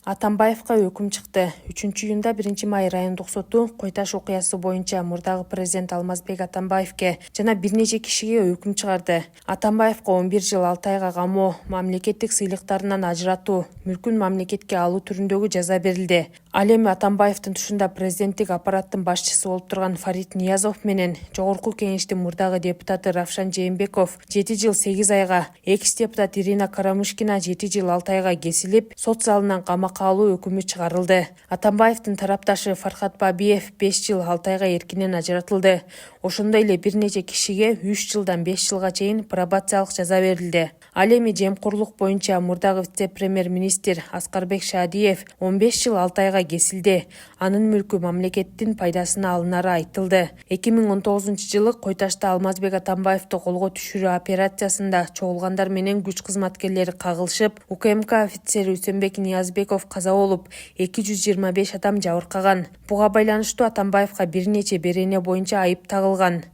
Атамбаевка өкүм чыкты. 3-июнда 1-май райондук соту Кой-Таш окуясы боюнча мурдагы президент Алмазбек Атамбаевке жана бир нече кишиге өкүм чыгарды. Атамбаевка 11 жыл 6 айга камоо, мамлекеттик сыйлыктарынан ажыратуу, мүлкүн мамлекетке алуу түрүндөгү жаза берилди. Ал эми Атамбаевдин тушунда президенттик аппараттын башчысы болуп турган Фарид Ниязов менен Жогорку Кеңештин мурдагы депутаты Равшан Жээнбеков 7 жыл 8 айга, экс-депутат Ирина Карамушкина 7 жыл 6 айга кесилип, сот залынан камакка алуу өкүмү чыгарылды. Атамбаевдин тарапташы Фархат Бабиев 5 жыл 6 айга эркинен ажыратылды. Ошондой эле бир нече кишиге 3 жылдан 5 жылга чейин пробациялык жаза берилди. Ал эми жемкорлук боюнча мурдагы вице-премьер-министр Аскарбек Шаадиев 15 жыл 6 айга кесилди. Анын мүлкү мамлекеттин пайдасына алынары айтылды. 2019 Кой-Ташта Алмазбек Атамбаевди колго түшүрүү операциясында чогулгандар менен күч кызматкерлери кагылышып, УКМК офицери Үсөнбек Ниязбеков каза болуп, 225 адам жабыркаган. Буга байланыштуу Атамбаевка бир нече берене боюнча айып тагылган.